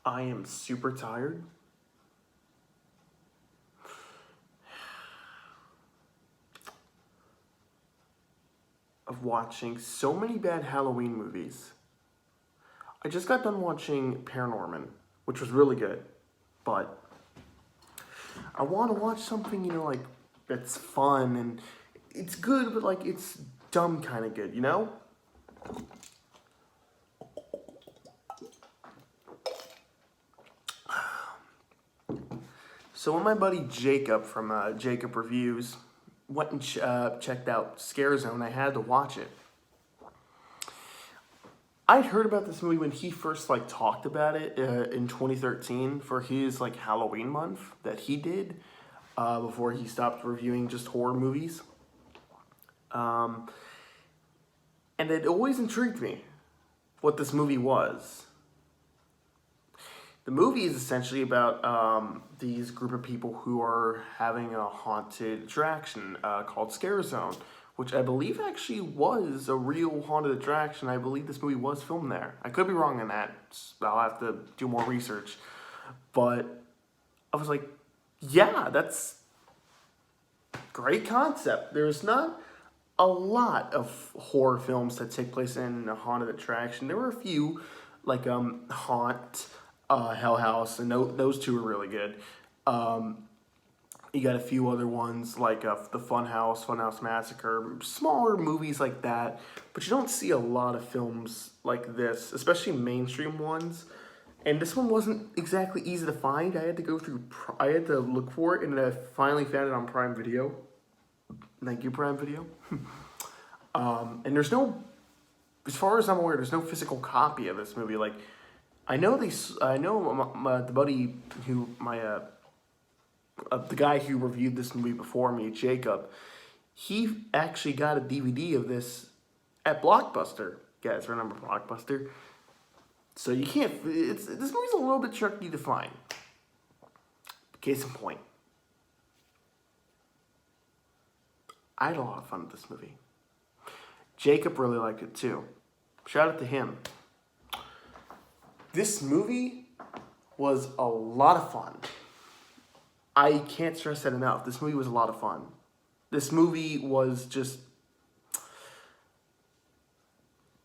I am super tired. Of watching so many bad Halloween movies. I just got done watching Paranorman, which was really good, but I want to watch something, like that's fun and it's good, but like it's dumb kind of good, So when my buddy Jacob from Jacob Reviews went and checked out Scare Zone, I had to watch it. I'd heard about this movie when he first talked about it in 2013 for his Halloween month that he did before he stopped reviewing just horror movies. And it always intrigued me what this movie was. The movie is essentially about these group of people who are having a haunted attraction called Scare Zone, which I believe actually was a real haunted attraction. I believe this movie was filmed there. I could be wrong on that. I'll have to do more research. But I was like, yeah, that's great concept. There's not a lot of horror films that take place in a haunted attraction. There were a few, like Haunt, Hell House, and those two are really good. You got a few other ones like the Funhouse Massacre, smaller movies like that, but you don't see a lot of films like this, especially mainstream ones. And this one wasn't exactly easy to find. I had to look for it, and I finally found it on Prime Video. Thank you, Prime Video. And there's no, as far as I'm aware, there's no physical copy of this movie. I know the buddy who the guy who reviewed this movie before me, Jacob, he actually got a DVD of this at Blockbuster. You guys remember Blockbuster? So you can't. This movie's a little bit tricky to find. Case in point, I had a lot of fun with this movie. Jacob really liked it too. Shout out to him. This movie was a lot of fun. I can't stress that enough. This movie was a lot of fun. This movie was just...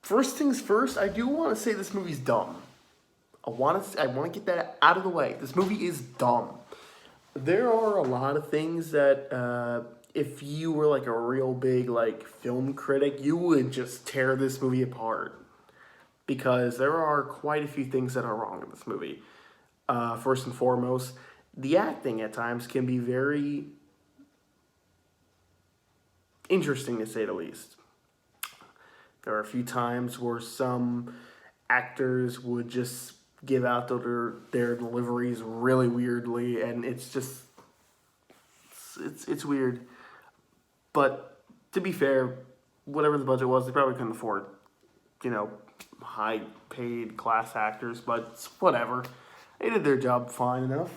First things first, I do want to say this movie's dumb. I want to get that out of the way. This movie is dumb. There are a lot of things that if you were a real big film critic, you would just tear this movie apart. Because there are quite a few things that are wrong in this movie. First and foremost, the acting at times can be very interesting, to say the least. There are a few times where some actors would just give out their deliveries really weirdly, and it's just it's weird. But to be fair, whatever the budget was, they probably couldn't afford, high-paid class actors, but whatever. They did their job fine enough.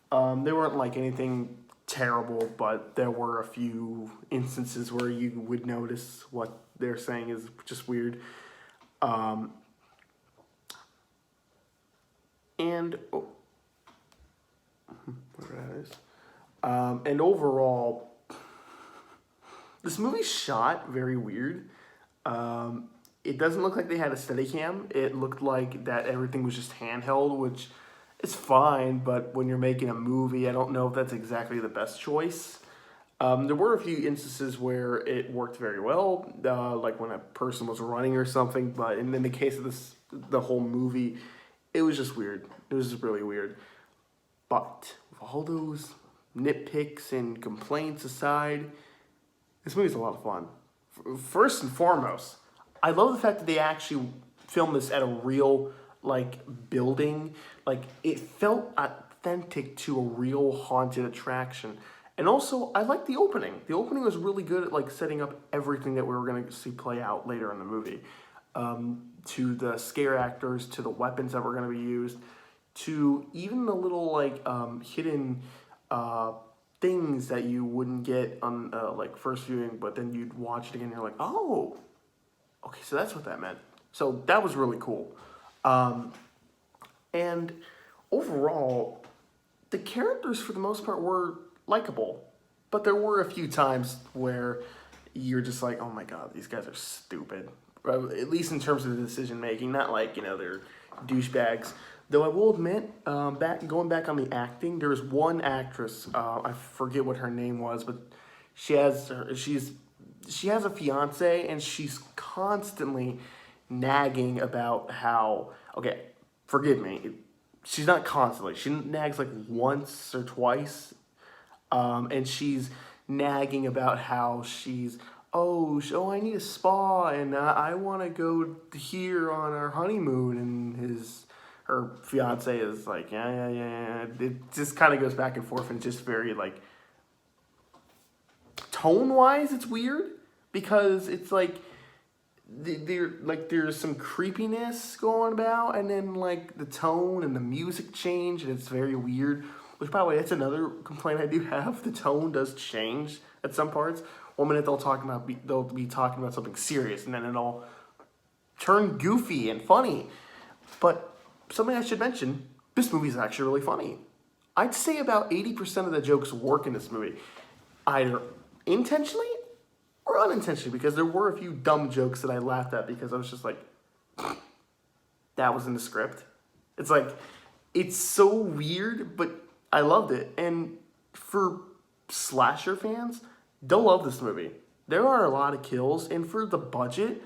They weren't anything terrible, but there were a few instances where you would notice what they're saying is just weird. And and overall, this movie's shot very weird. It doesn't look like they had a Steadicam. It looked like that everything was just handheld, which is fine, but when you're making a movie, I don't know if that's exactly the best choice. There were a few instances where it worked very well, like when a person was running or something, but in the case of the whole movie, it was just weird. It was just really weird. But with all those nitpicks and complaints aside, this movie's a lot of fun. First and foremost, I love the fact that they actually filmed this at a real, building. It felt authentic to a real haunted attraction. And also, I liked the opening. The opening was really good at, setting up everything that we were going to see play out later in the movie. To the scare actors, to the weapons that were going to be used, to even the little, hidden things that you wouldn't get on, first viewing, but then you'd watch it again and you're like, oh, okay, so that's what that meant. So that was really cool. And overall, the characters for the most part were likable, but there were a few times where you're just like, oh my god, these guys are stupid. At least in terms of the decision making, not like they're douchebags. Though I will admit, going back on the acting, there was one actress, I forget what her name was, but she has a fiance, and she's constantly nagging about how, okay, forgive me, she's not constantly, she nags like once or twice, and she's nagging about how I need a spa, and I want to go here on our honeymoon, and her fiance is like, yeah. It just kind of goes back and forth, and just very like, tone-wise, it's weird, because it's like, there's some creepiness going about, and then like the tone and the music change, and it's very weird. Which, by the way, that's another complaint I do have. The tone does change at some parts. 1 minute they'll be talking about something serious, and then it'll turn goofy and funny. But something I should mention: this movie is actually really funny. I'd say about 80% of the jokes work in this movie, either intentionally or unintentionally, because there were a few dumb jokes that I laughed at because I was just like, that was in the script. It's like, it's so weird, but I loved it. And for slasher fans, they'll love this movie. There are a lot of kills, and for the budget,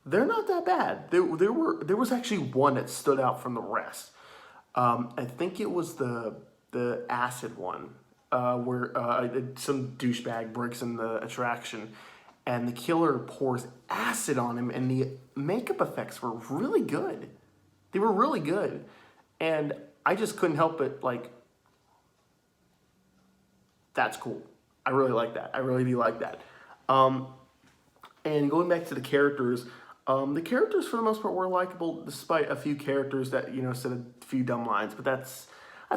they're not that bad. There was actually one that stood out from the rest. I think it was the acid one, where some douchebag breaks in the attraction, and the killer pours acid on him, and the makeup effects were really good. They were really good. And I just couldn't help but like, that's cool. I really like that. I really do like that. And going back to the characters for the most part were likable, despite a few characters that, said a few dumb lines, but that's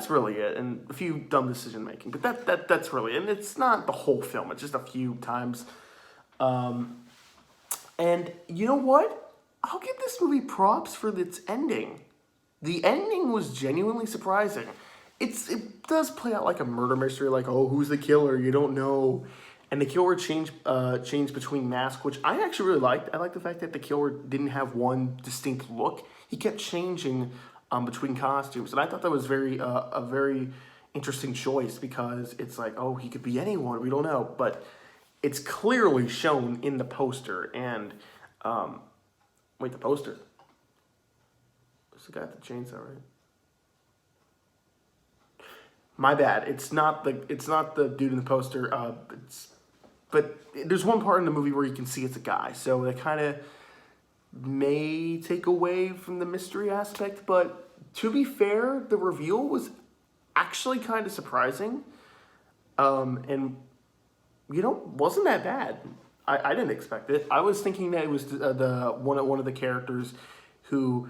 really it, and a few dumb decision making. But that's really it. And it's not the whole film, it's just a few times. And you know what? I'll give this movie props for its ending. The ending was genuinely surprising. It does play out like a murder mystery, like, oh, who's the killer? You don't know. And the killer changed between masks, which I actually really liked. I like the fact that the killer didn't have one distinct look. He kept changing between costumes, and I thought that was a very interesting choice, because it's like, oh, he could be anyone. We don't know, but it's clearly shown in the poster. And wait, the poster. It's the guy with the chainsaw, right? My bad. It's not the dude in the poster. But there's one part in the movie where you can see it's a guy, so that kind of may take away from the mystery aspect. But to be fair, the reveal was actually kind of surprising, and wasn't that bad. I didn't expect it. I was thinking that it was the one of the characters who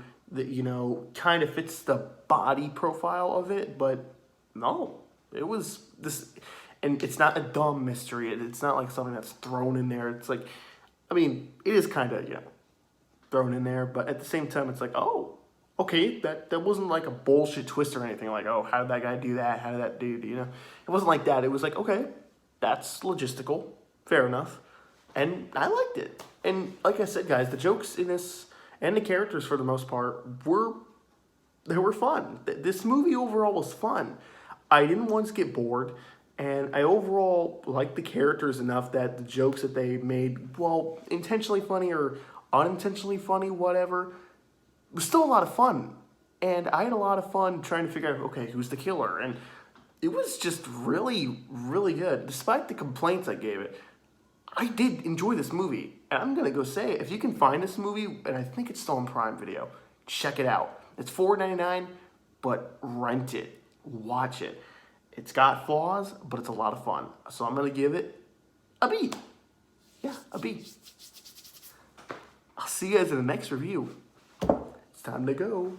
kind of fits the body profile of it, but no, it was this, and it's not a dumb mystery. It's not like something that's thrown in there. It's like, I mean, it is kind of, thrown in there, but at the same time, it's like, oh, okay, that wasn't like a bullshit twist or anything. Like, oh, how did that guy do that? How did that dude, It wasn't like that. It was like, okay, that's logistical. Fair enough. And I liked it. And like I said, guys, the jokes in this and the characters for the most part were fun. This movie overall was fun. I didn't once get bored, and I overall liked the characters enough that the jokes that they made, well, intentionally funny or unintentionally funny, whatever, was still a lot of fun. And I had a lot of fun trying to figure out, okay, who's the killer? And it was just really, really good. Despite the complaints I gave it, I did enjoy this movie. And I'm going to go say, if you can find this movie, and I think it's still on Prime Video, check it out. It's $4.99, but rent it. Watch it. It's got flaws, but it's a lot of fun. So I'm going to give it a B. Yeah, a B. I'll see you guys in the next review. It's time to go.